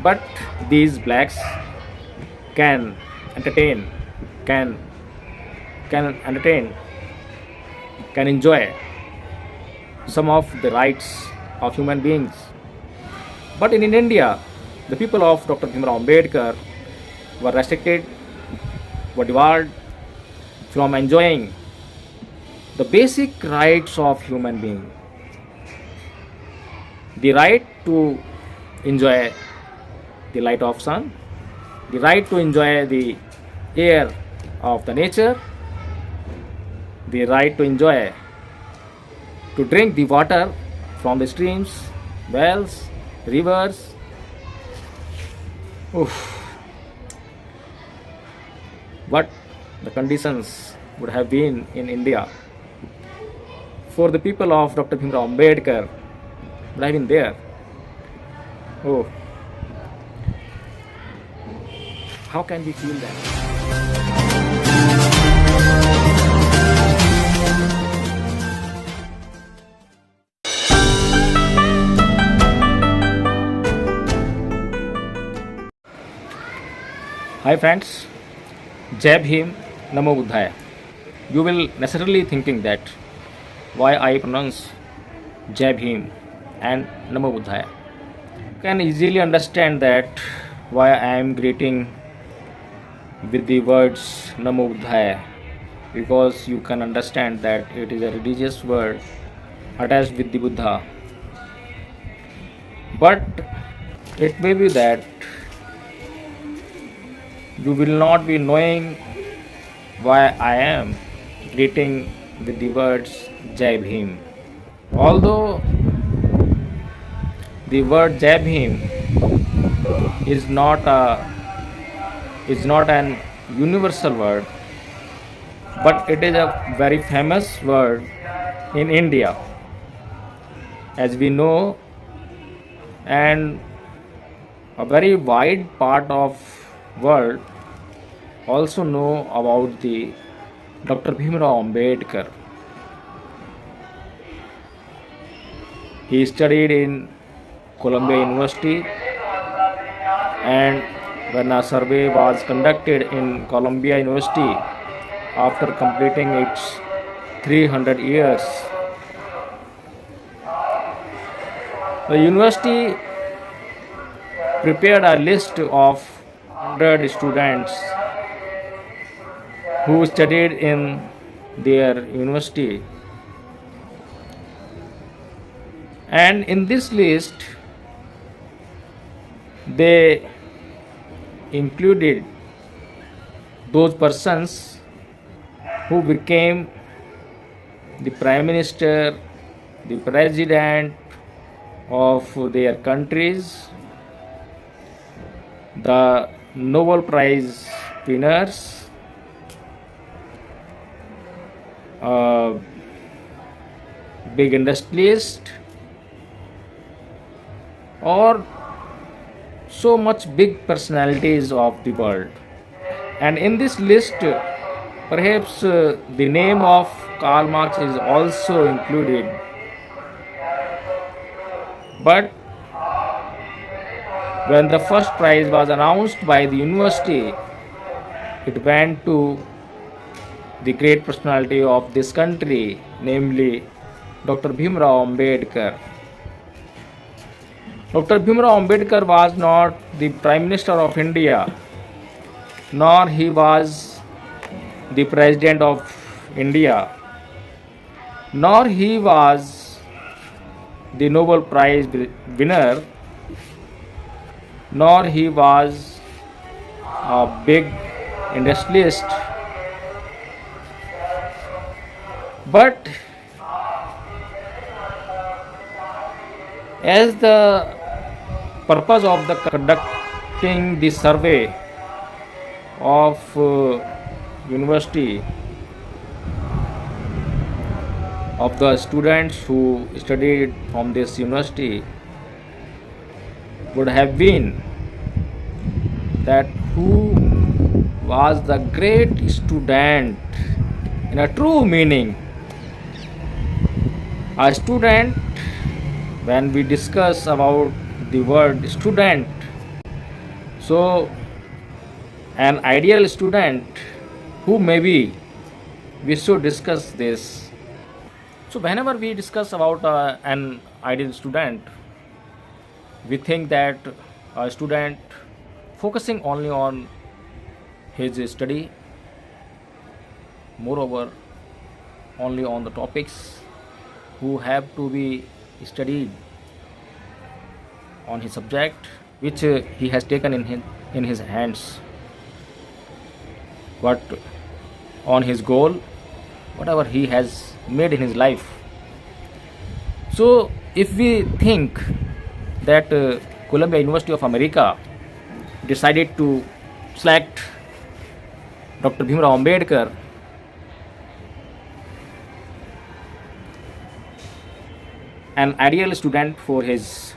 But these blacks can entertain, can entertain, can enjoy some of the rights of human beings. But in India, the people of Dr. Bhimrao Ambedkar were restricted, were debarred from enjoying the basic rights of human being. The right to enjoy the light of sun, the right to enjoy the air of the nature, the right to enjoy to drink the water from the streams, wells, rivers. Oof. What the conditions would have been in India for the people of Dr. Bhimrao Ambedkar would have been there. Oh, how can we feel that? Hi friends, Jai Bhim, Namo Buddhaya. You will necessarily thinking that why I pronounce Jai Bhim and Namo Buddhaya. You can easily understand that why I am greeting with the words Namo Buddhaya, because you can understand that it is a religious word attached with the Buddha. But it may be that you will not be knowing why I am greeting with the words Jai Bhim. Although the word Jai Bhim is not an universal word, but it is a very famous word in India, as we know, and a very wide part of world also know about the Dr. Bhimrao Ambedkar. He studied in Columbia University, and when a survey was conducted in Columbia University after completing its 300 years, the university prepared a list of 100 students who studied in their university, and in this list they included those persons who became the prime minister, the president of their countries, the Nobel Prize winners, big industrialists, or so much big personalities of the world. And in this list, perhaps the name of Karl Marx is also included. But when the first prize was announced by the university, it went to the great personality of this country, namely Dr. Bhimrao Ambedkar. Dr. Bhimrao Ambedkar was not the Prime Minister of India, nor he was the President of India, nor he was the Nobel Prize winner, nor he was a big industrialist. But as the purpose of the conducting the survey of university of the students who studied from this university would have been that who was the great student in a true meaning. A student, when we discuss about the word student, So, an ideal student, who maybe we should discuss this. So, whenever we discuss about an ideal student, we think that a student focusing only on his study, moreover, only on the topics who have to be studied on his subject, which he has taken in his hands, but on his goal, whatever he has made in his life. So, if we think that Columbia University of America decided to select Dr. Bhimrao Ambedkar an ideal student for his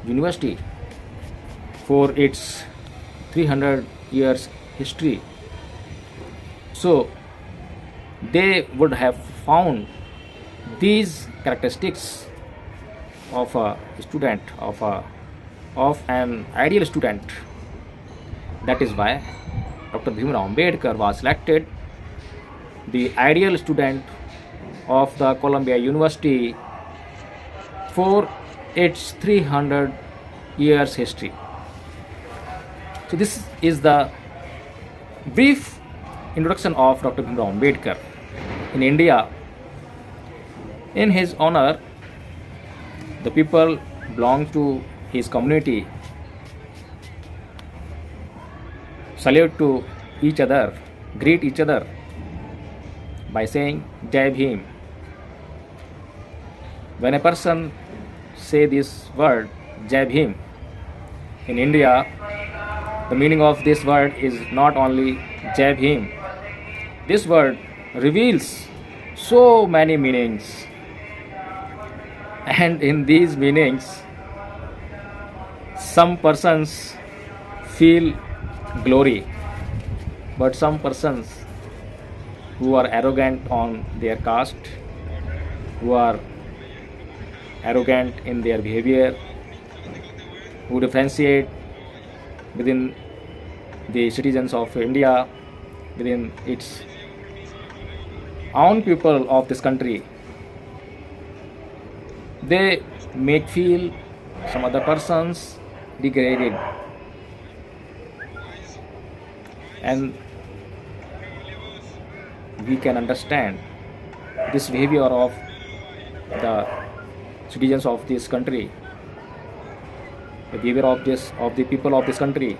university, for its 300 years history, so they would have found these characteristics of a student, of an ideal student. That is why Dr. Bhimrao Ambedkar was selected the ideal student of the Columbia University for its 300 years history. So this is the brief introduction of Dr. Bhimrao Ambedkar. In India, in his honor, the people belong to his community salute to each other, greet each other by saying Jai Bhim. When a person say this word Jai Bhim in India, the meaning of this word is not only Jai Bhim. This word reveals so many meanings, and in these meanings, some persons feel glory, but some persons who are arrogant on their caste, who are arrogant in their behavior, who differentiate within the citizens of India, within its own people of this country, they make feel some other persons degraded, and we can understand this behavior of the citizens of this country, the behavior of the people of this country,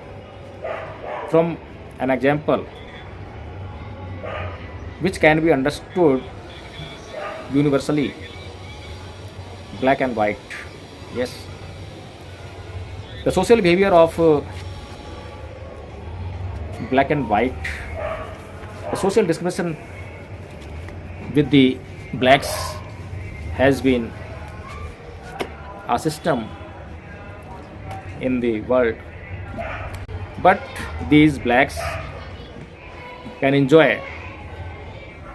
from an example which can be understood universally. Black and white. Yes. The social behavior of black and white, the social discrimination with the blacks has been a system in the world. But these blacks can enjoy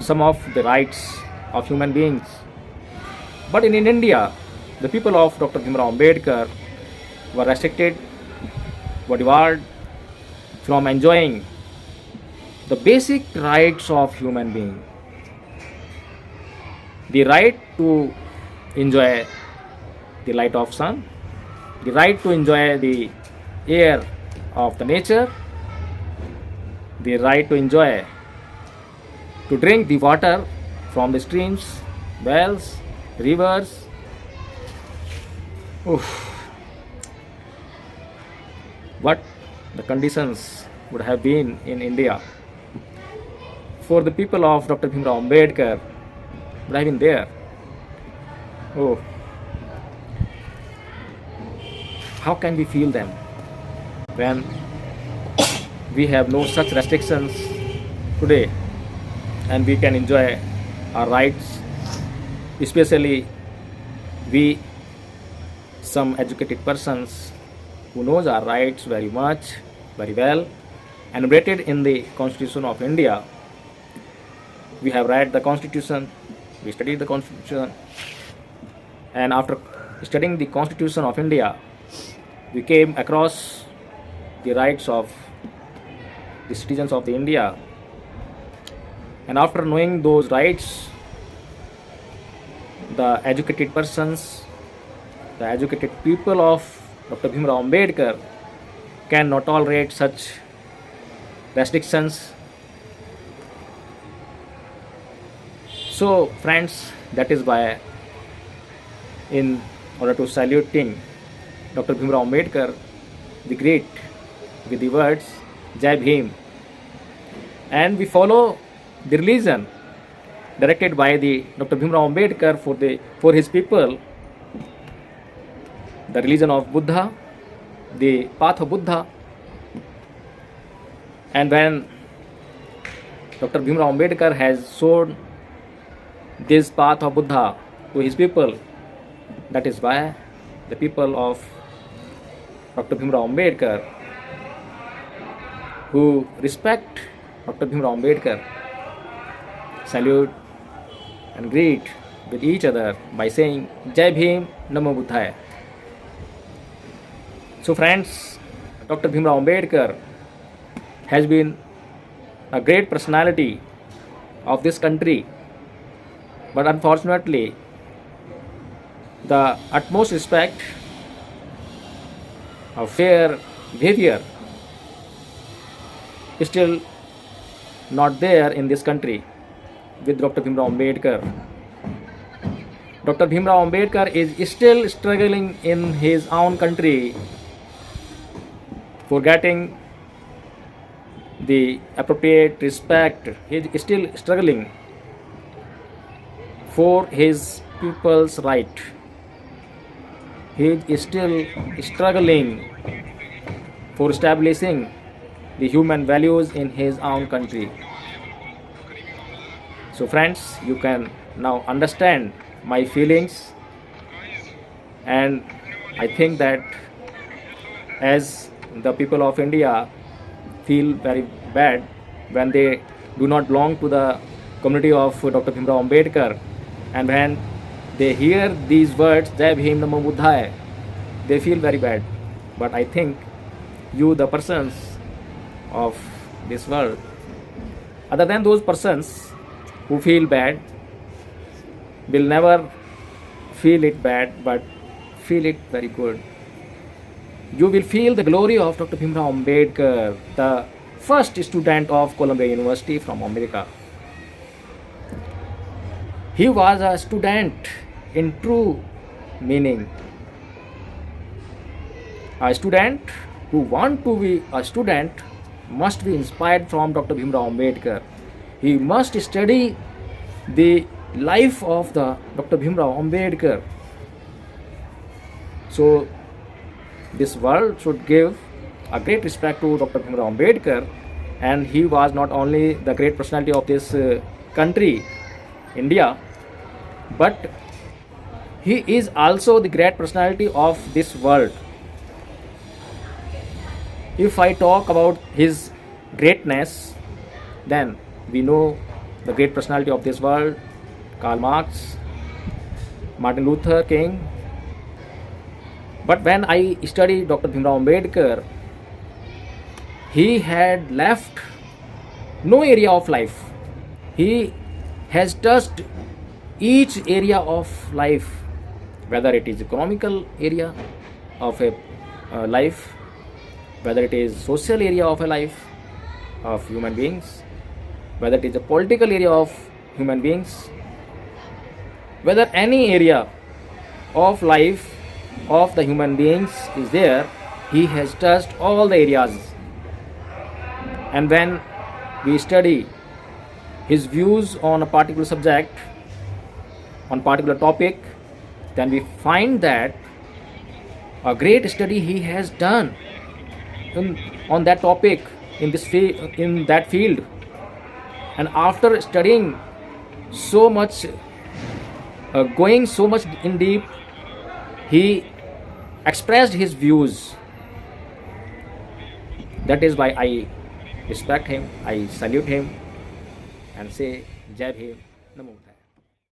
some of the rights of human beings. But in India, the people of Dr. Bhimrao Ambedkar were restricted, were debarred from enjoying the basic rights of human being. The right to enjoy the light of sun, the right to enjoy the air of the nature, the right to enjoy, to drink the water from the streams, wells, rivers. Oof. What the conditions would have been in India for the people of Dr. Bhimrao Ambedkar would have been there. Oh, how can we feel them when we have no such restrictions today and we can enjoy our rights, especially we, some educated persons who knows our rights very much, very well, enumerated in the Constitution of India. We have read the Constitution, we studied the Constitution, and after studying the Constitution of India, we came across the rights of the citizens of the India. And after knowing those rights, the educated persons, the educated people of Dr. Bhimrao Ambedkar cannot tolerate such restrictions. So friends, that is why in order to saluting Dr. Bhimrao Ambedkar the great with the words Jai Bhim, and we follow the religion directed by the Dr. Bhimrao Ambedkar for his people, the religion of Buddha, the path of Buddha. And when Dr. Bhimrao Ambedkar has shown this path of Buddha to his people, that is why the people of Dr. Bhimrao Ambedkar, who respect Dr. Bhimrao Ambedkar, salute and greet with each other by saying Jai Bhim, Namo Buddhaya. So friends, Dr. Bhimrao Ambedkar has been a great personality of this country, but unfortunately the utmost respect of fair behavior is still not there in this country with Dr. Bhimrao Ambedkar. Dr. Bhimrao Ambedkar is still struggling in his own country for getting the appropriate respect. He is still struggling for his people's right. He is still struggling for establishing the human values in his own country. So friends, you can now understand my feelings, and I think that as the people of India feel very bad when they do not belong to the community of Dr. Bhimrao Ambedkar, and when they hear these words Jai Bhim Namo Buddhaya, they feel very bad. But I think you, the persons of this world, other than those persons who feel bad, will never feel it bad but feel it very good. You will feel the glory of Dr. Bhimrao Ambedkar, the first student of Columbia University from America. He was a student in true meaning. A student who wants to be a student must be inspired from Dr. Bhimrao Ambedkar. He must study the life of the Dr. Bhimrao Ambedkar. So this world should give a great respect to Dr. Bhimrao Ambedkar, and he was not only the great personality of this country, India, but he is also the great personality of this world. If I talk about his greatness, then we know the great personality of this world, Karl Marx, Martin Luther King. But when I study Dr. Bhimrao Ambedkar, he had left no area of life. He has touched each area of life, whether it is economical area of a life, whether it is social area of a life of human beings, whether it is a political area of human beings, whether any area of life of the human beings is there, he has touched all the areas. And when we study his views on a particular subject, on particular topic, then we find that a great study he has done on that topic, in that field. And after studying so much, going so much in deep, he expressed his views. That is why I respect him, I salute him and say Jai Bhim, Namo.